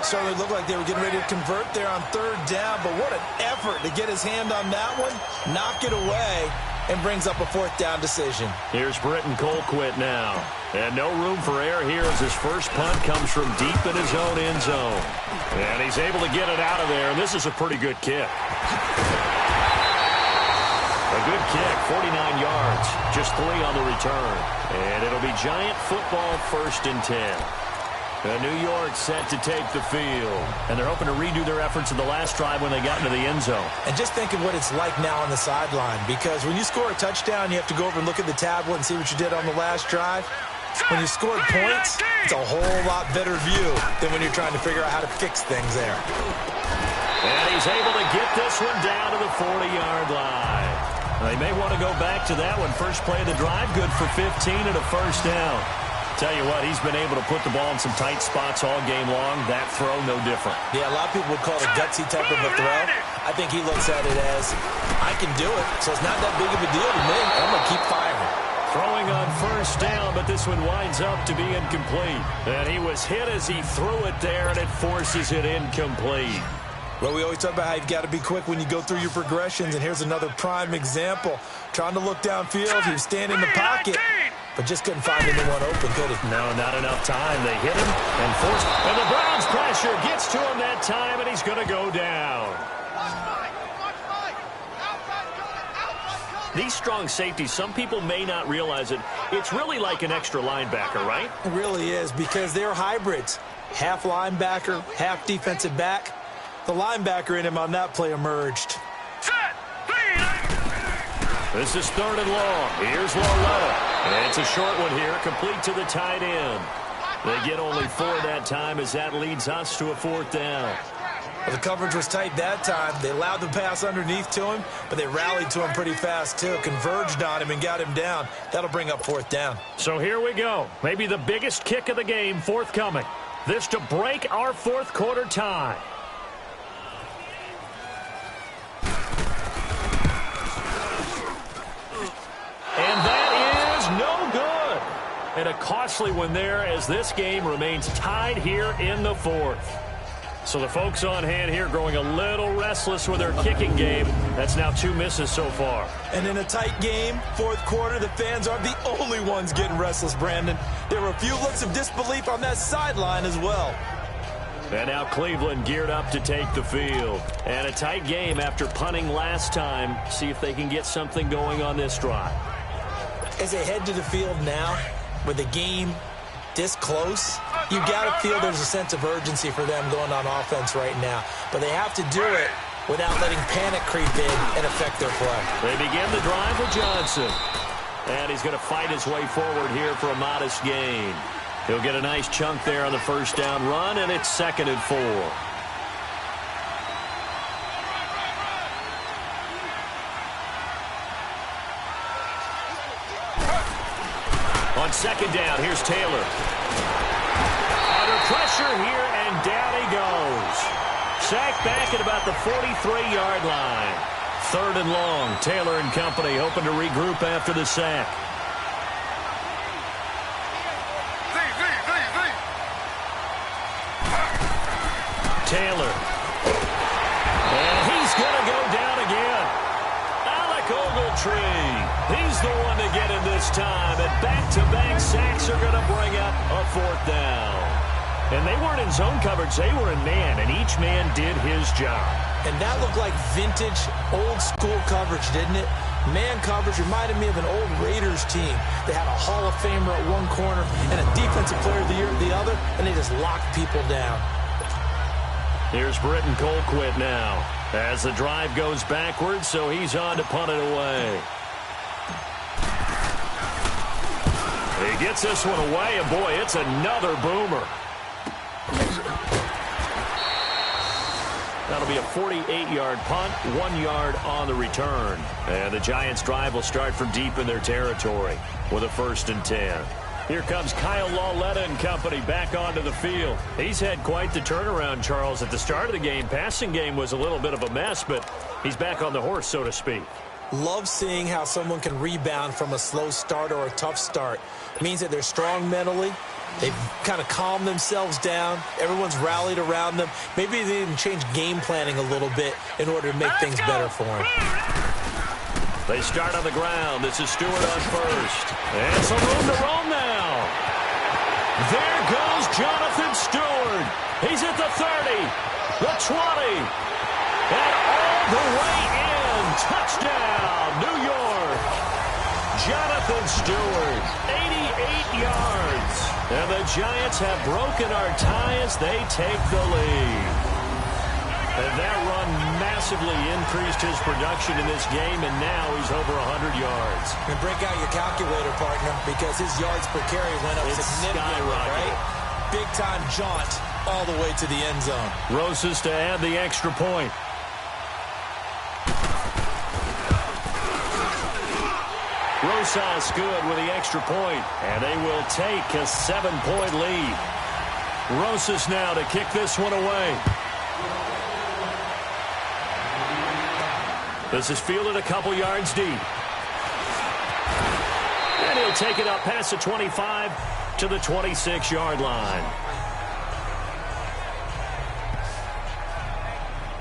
Certainly looked like they were getting ready to convert there on third down, but what an effort to get his hand on that one, knock it away, and brings up a fourth down decision. Here's Britton Colquitt now. And no room for error here as his first punt comes from deep in his own end zone. And he's able to get it out of there, and this is a pretty good kick. A good kick, 49 yards, just 3 on the return. And it'll be Giant football, 1st and 10. New York set to take the field. And they're hoping to redo their efforts in the last drive when they got into the end zone. And just think of what it's like now on the sideline, because when you score a touchdown, you have to go over and look at the tablet and see what you did on the last drive. When you scored points, it's a whole lot better view than when you're trying to figure out how to fix things there. And he's able to get this one down to the 40-yard line. They may want to go back to that one. First play of the drive, good for 15 and a first down. Tell you what, he's been able to put the ball in some tight spots all game long. That throw, no different. Yeah, a lot of people would call it a gutsy type of a throw. I think he looks at it as, I can do it, so it's not that big of a deal to me. I'm going to keep firing. Throwing on first down, but this one winds up to be incomplete. And he was hit as he threw it there, and it forces it incomplete. Well, we always talk about how you've got to be quick when you go through your progressions, and here's another prime example. Trying to look downfield, he was standing in the pocket, but just couldn't find anyone open, could he? No, not enough time. They hit him and forced. And the Browns pressure gets to him that time, and he's going to go down. these strong safeties, some people may not realize it. It's really like an extra linebacker, right? It really is, because they're hybrids. Half linebacker, half defensive back. The linebacker in him on that play emerged. This is 3rd and long. Here's Lauletta. It's a short one here, complete to the tight end. They get only 4 that time as that leads us to a 4th down. Well, the coverage was tight that time. They allowed the pass underneath to him, but they rallied to him pretty fast, too. Converged on him and got him down. That'll bring up 4th down. So here we go. Maybe the biggest kick of the game forthcoming. This to break our 4th quarter tie. And that is no good. And a costly one there as this game remains tied here in the 4th. So the folks on hand here growing a little restless with their kicking game. That's now 2 misses so far. And in a tight game, 4th quarter, the fans aren't the only ones getting restless, Brandon. There were a few looks of disbelief on that sideline as well. And now Cleveland geared up to take the field. And a tight game after punting last time. See if they can get something going on this drive. As they head to the field now, with the game this close, you got to feel there's a sense of urgency for them going on offense right now. But they have to do it without letting panic creep in and affect their play. They begin the drive with Johnson. And he's going to fight his way forward here for a modest gain. He'll get a nice chunk there on the 1st down run, and it's 2nd and 4. On 2nd down, here's Taylor. Under pressure here, and down he goes. Sacked back at about the 43-yard line. 3rd and long. Taylor and company hoping to regroup after the sack. Taylor. And he's going to go down again. Alec Ogletree. He's the one to get him this time. And back-to-back sacks are going to bring up a 4th down. And they weren't in zone coverage. They were in man, and each man did his job. And that looked like vintage, old-school coverage, didn't it? Man coverage reminded me of an old Raiders team. They had a Hall of Famer at one corner and a Defensive Player of the Year at the other, and they just locked people down. Here's Britton Colquitt now as the drive goes backwards, so he's on to punt it away. He gets this one away, and boy, it's another boomer. That'll be a 48-yard punt, 1 yard on the return. And the Giants' drive will start from deep in their territory with a 1st and 10. Here comes Kyle Lauletta and company back onto the field. He's had quite the turnaround, Charles. At the start of the game, passing game was a little bit of a mess, but he's back on the horse, so to speak. Love seeing how someone can rebound from a slow start or a tough start. It means that they're strong mentally. They've kind of calmed themselves down. Everyone's rallied around them. Maybe they even change game planning a little bit in order to make things better for them. They start on the ground. This is Stewart on 1st. And some room to roam now. There goes Jonathan Stewart. He's at the 30, the 20, and all the way in. Touchdown, New York. Jonathan Stewart, 88 yards. And the Giants have broken our tie as they take the lead. And that run massively increased his production in this game, and now he's over 100 yards. And break out your calculator, partner, because his yards per carry went up significantly, right? Big-time jaunt all the way to the end zone. Rosas to add the extra point. Rosas good with the extra point, and they will take a 7-point lead. Rosas now to kick this one away. This is fielded a couple yards deep. And he'll take it up past the 25 to the 26-yard line.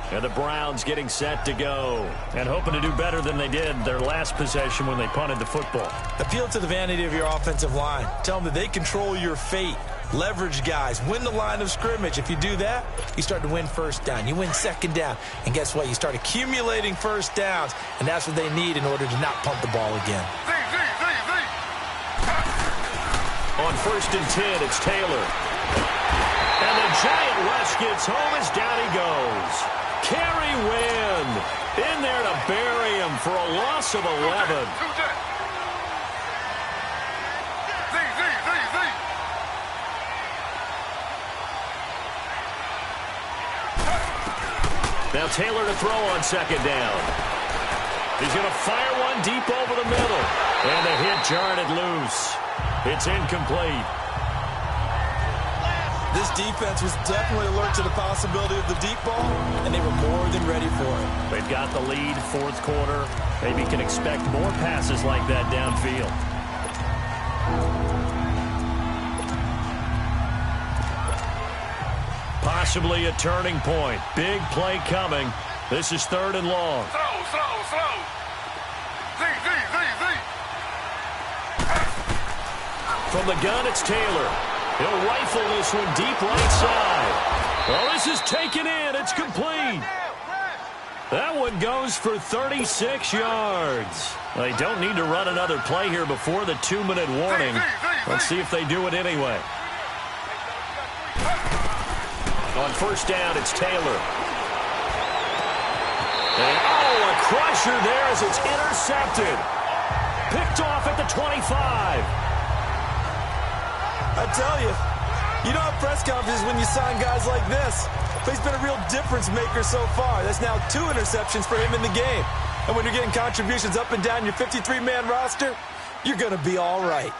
And the Browns getting set to go and hoping to do better than they did their last possession when they punted the football. Appeal to the vanity of your offensive line. Tell them that they control your fate. leverage guys, win the line of scrimmage. If you do that, you start to win first down. You win second down. And guess what? You start accumulating first downs, and that's what they need in order to not punt the ball again. On 1st and 10, it's Taylor. And the giant rush gets home as down he goes. Kerry Wynn in there to bury him for a loss of 11. Now Taylor to throw on 2nd down. He's going to fire one deep over the middle. And the hit jarred it loose. It's incomplete. This defense was definitely alert to the possibility of the deep ball, and they were more than ready for it. They've got the lead, 4th quarter. Maybe can expect more passes like that downfield. Possibly a turning point. Big play coming. This is 3rd and long. Slow. From the gun, it's Taylor. He'll rifle this one deep right side. Well, this is taken in. It's complete. That one goes for 36 yards. They don't need to run another play here before the 2-minute warning. Let's see if they do it anyway. On 1st down, it's Taylor. And, a crusher there as it's intercepted. Picked off at the 25. I tell you, you don't have press conferences when you sign guys like this. But he's been a real difference maker so far. That's now 2 interceptions for him in the game. And when you're getting contributions up and down your 53-man roster, you're going to be all right.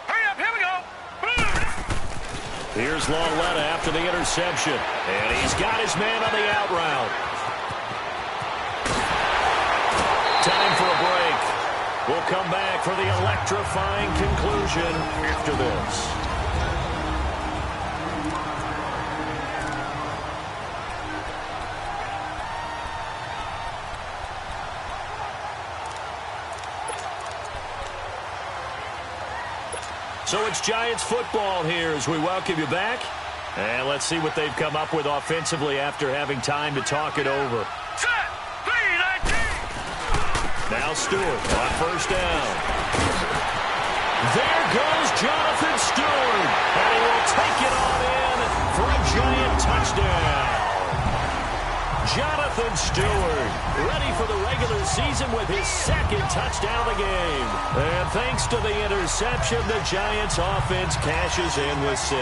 Hurry up, here we go. Here's Lauletta after the interception. And he's got his man on the out route. Time for a break. We'll come back for the electrifying conclusion after this. So it's Giants football here as we welcome you back. And let's see what they've come up with offensively after having time to talk it over. Now Stewart on 1st down. There goes Jonathan Stewart. And he will take it on in for a Giant touchdown. Jonathan Stewart ready for the regular season with his 2nd touchdown of the game. And thanks to the interception, the Giants offense cashes in with 6.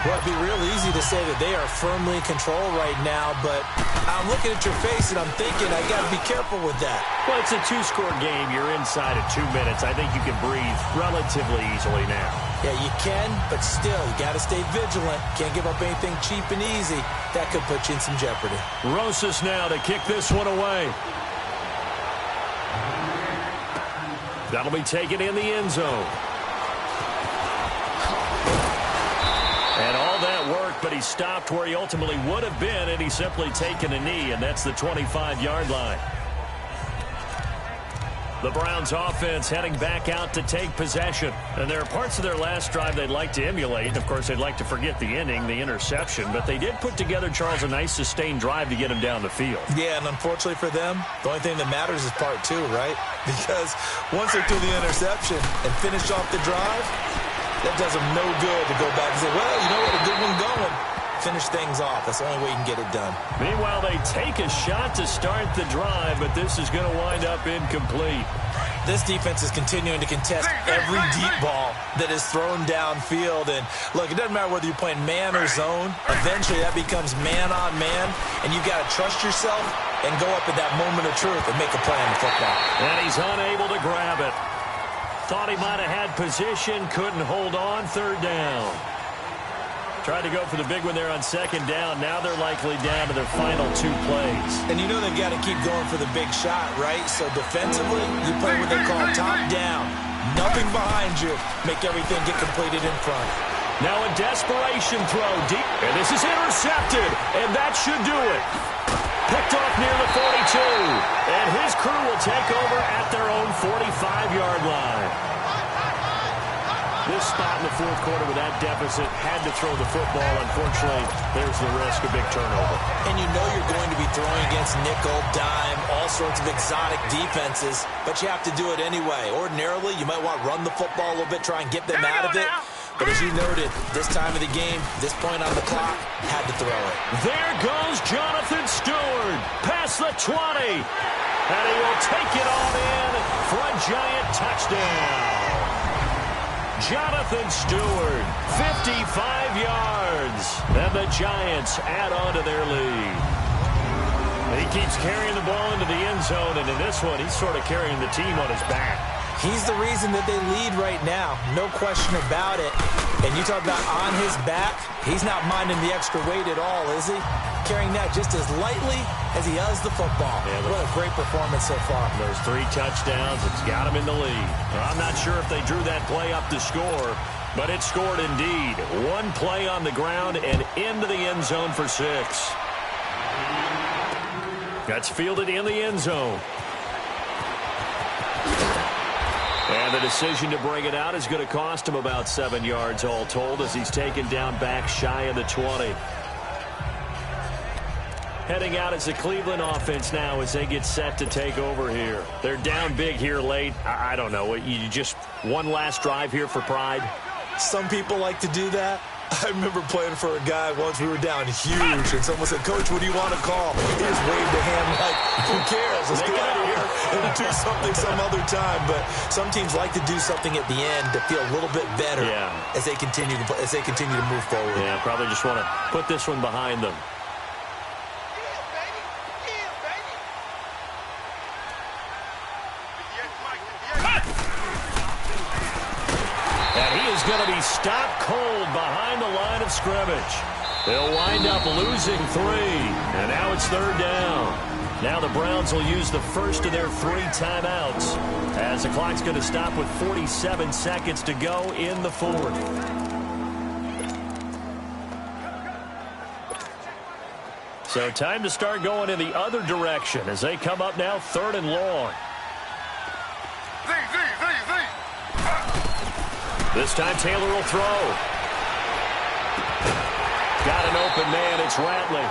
Well, it'd be real easy to say that they are firmly in control right now, but I'm looking at your face and I'm thinking I got to be careful with that. Well, it's a 2-score game. You're inside of 2 minutes. I think you can breathe relatively easily now. Yeah, you can, but still, you got to stay vigilant. Can't give up anything cheap and easy. That could put you in some jeopardy. Rosas now to kick this one away. That'll be taken in the end zone. And all that worked, but he stopped where he ultimately would have been, and he's simply taken a knee, and that's the 25-yard line. The Browns offense heading back out to take possession. And there are parts of their last drive they'd like to emulate. Of course, they'd like to forget the inning, the interception. But they did put together, Charles, a nice sustained drive to get him down the field. Yeah, and unfortunately for them, the only thing that matters is part 2, right? Because once they threw the interception and finish off the drive, that does them no good to go back and say, well, you know what, a good one going. Finish things off. That's the only way you can get it done. Meanwhile, they take a shot to start the drive, but this is going to wind up incomplete. This defense is continuing to contest every deep ball that is thrown downfield. And, look, it doesn't matter whether you're playing man or zone. Eventually, that becomes man-on-man, and you've got to trust yourself and go up at that moment of truth and make a play on the football. And he's unable to grab it. Thought he might have had position, couldn't hold on, 3rd down. Tried to go for the big one there on 2nd down. Now they're likely down to their final 2 plays. And you know they've got to keep going for the big shot, right? So defensively, you play what they call top down. Nothing behind you. Make everything get completed in front. Now a desperation throw deep. And this is intercepted. And that should do it. Picked off near the 42. And his crew will take over at their own 45-yard line. This spot in the fourth quarter with that deficit, had to throw the football. Unfortunately, there's the risk of big turnover. And you know you're going to be throwing against nickel, dime, all sorts of exotic defenses, but you have to do it anyway. Ordinarily, you might want to run the football a little bit, try and get them out of it. But as you noted, this time of the game, this point on the clock, had to throw it. There goes Jonathan Stewart, past the 20. And he will take it on in for a Giant touchdown. Jonathan Stewart, 55 yards. And the Giants add on to their lead. He keeps carrying the ball into the end zone, and in this one, he's sort of carrying the team on his back. He's the reason that they lead right now, no question about it. And you talk about on his back, he's not minding the extra weight at all, is he? Carrying that just as lightly as he does the football. Yeah, what a great performance so far. Those 3 touchdowns, it's got him in the lead. I'm not sure if they drew that play up to score, but it scored indeed. 1 play on the ground and into the end zone for 6. That's fielded in the end zone. And the decision to bring it out is going to cost him about 7 yards all told as he's taken down back shy of the 20. Heading out is the Cleveland offense now as they get set to take over here. They're down big here late. I don't know. You just one last drive here for pride? Some people like to do that. I remember playing for a guy once. We were down huge, and someone said, "Coach, what do you want to call?" He just waved a hand like, "Who cares? Let's get out of here and do something some other time." But some teams like to do something at the end to feel a little bit better as they continue to move forward. Yeah, probably just want to put this one behind them. Going to be stopped cold behind the line of scrimmage. They'll wind up losing 3, and now it's 3rd down. Now the Browns will use the first of their 3 timeouts as the clock's going to stop with 47 seconds to go in the 4th. So time to start going in the other direction as they come up now 3rd and long. This time Taylor will throw. Got an open man. It's Ratley.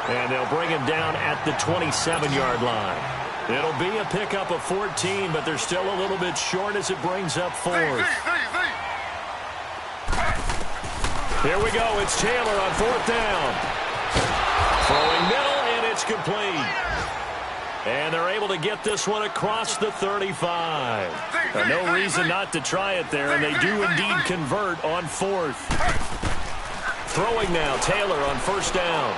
And they'll bring him down at the 27-yard line. It'll be a pickup of 14, but they're still a little bit short as it brings up 4th. Here we go. It's Taylor on 4th down. Throwing middle, and it's complete. And they're able to get this one across the 35. No reason not to try it there, and they do indeed convert on 4th. Throwing now, Taylor on 1st down.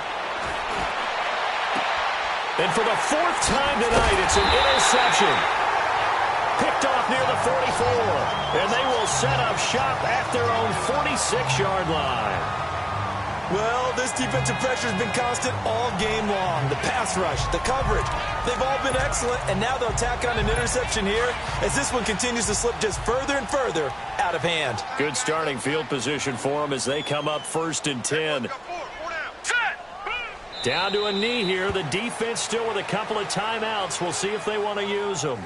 And for the 4th time tonight, it's an interception. Picked off near the 44. And they will set up shop at their own 46-yard line. Well, this defensive pressure has been constant all game long. The pass rush, the coverage, they've all been excellent, and now they'll tack on an interception here as this one continues to slip just further and further out of hand. Good starting field position for them as they come up 1st and 10. Down to a knee here. The defense still with a couple of timeouts. We'll see if they want to use them.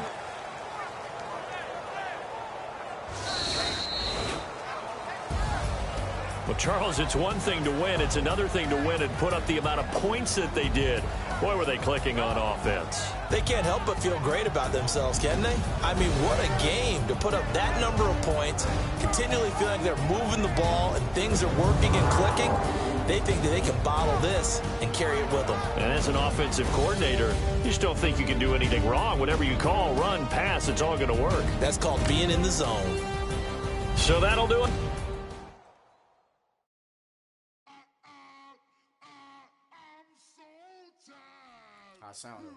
Well, Charles, it's one thing to win. It's another thing to win and put up the amount of points that they did. Boy, were they clicking on offense. They can't help but feel great about themselves, can they? I mean, what a game to put up that number of points, continually feeling like they're moving the ball and things are working and clicking. They think that they can bottle this and carry it with them. And as an offensive coordinator, you just don't think you can do anything wrong. Whatever you call, run, pass, it's all going to work. That's called being in the zone. So that'll do it. I sound it.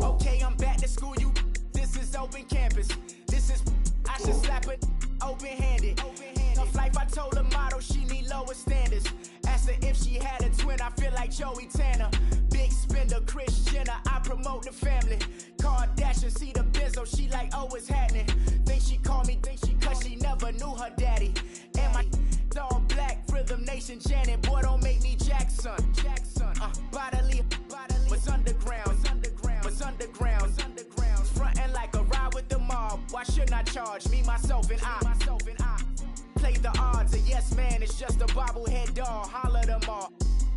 Okay, I'm back to school. This is open campus. This is I should slap it open-handed. Tough life, I told her motto she need lower standards. Asked her if she had a twin. I feel like Joey Tanner. Big spender, Kris Jenner, I promote the family. Kardashian, see the Benzo, she like, oh, it's happening. Think she call me, think she cut she never knew her daddy. And my all black, Rhythm Nation Janet. Boy, don't make me Jackson. Bodily, was underground. Frontin' like a ride with the mob. Why shouldn't I charge me, myself, and I? Play the odds, a yes man is just a bobblehead doll. Holler them all.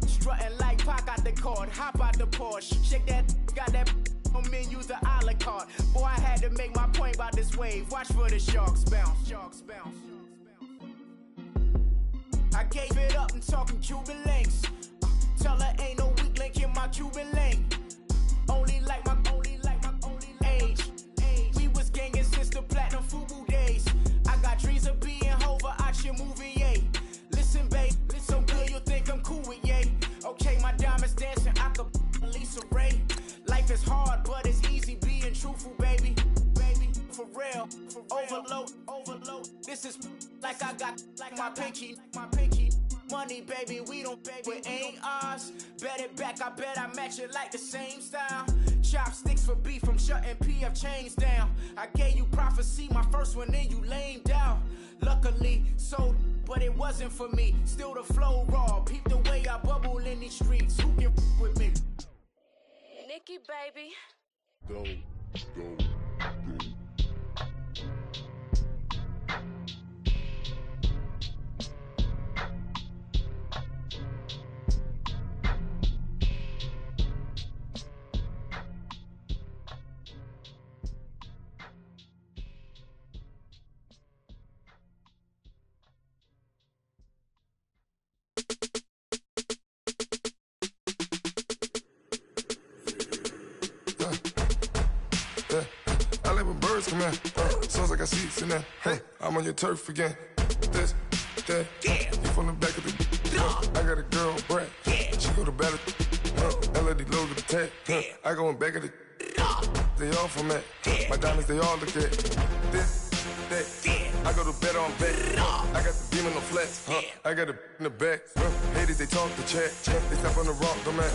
Strutting like Pac out the court, hop out the Porsche. Shake that, got that on menu, the a la carte. Boy, I had to make my point about this wave. Watch for the sharks bounce. I gave it up, I'm talking Cuban links. Tell her ain't no weak link in my Cuban link. Only like my age. We was gangin' since the platinum FUBU days. I got dreams of being Hova out your movie, yay. Listen, babe, so good you'll think I'm cool with yay. Okay, my diamonds dancing, I could Lisa Ray. Life is hard, but it's easy being truthful, baby. For real, overload. This is like I got like my pinky. Money, baby, we don't pay, but ain't ours. Bet it back, I bet I match it like the same style. Chopsticks for beef, I'm shutting PF chains down. I gave you prophecy, my first one, then you lamed out. Luckily, sold, but it wasn't for me. Still the flow raw, peep the way I bubble in these streets. Who can with me? Nikki, baby. Go. I like when birds come out. Sounds like I seats in there. I'm on your turf again. This, that, you from the back of the. I got a girl, Brad. She go to battle. LAD low to the tag. I go in back of the. They all from that. My diamonds, they all look at. This, that. I go to bed on bed. I got the beam in the flex. I got it in the back. Haters, they talk the chat. They step on the rock, don't man.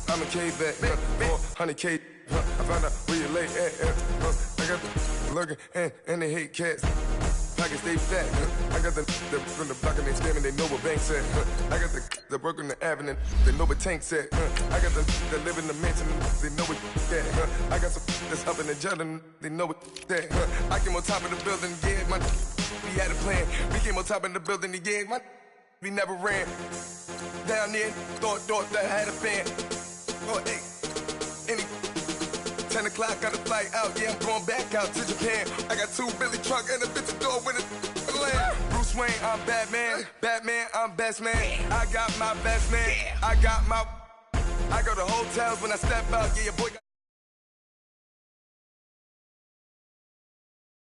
I'm a K-back, 400K. I found out where you lay at. I got the lurking and they hate cats. Pockets stay fat. I got the from the block and they scamming, they know what banks at. I got the work on the avenue, they know what tanks at. I got the live in the mansion, they know what that. I got some that's up in the jungle, they know what that. I came on top of the building, yeah, we had a plan. We came on top of the building, yeah, we never ran. Down there, thought that I had a fan. Oh, hey, 10 o'clock, got a flight out, yeah, I'm going back out to Japan. I got 2 Billy truck and a bitch door with a land. Bruce Wayne, I'm Batman, I'm best man. I got my best man, I go to hotels when I step out, yeah, your boy got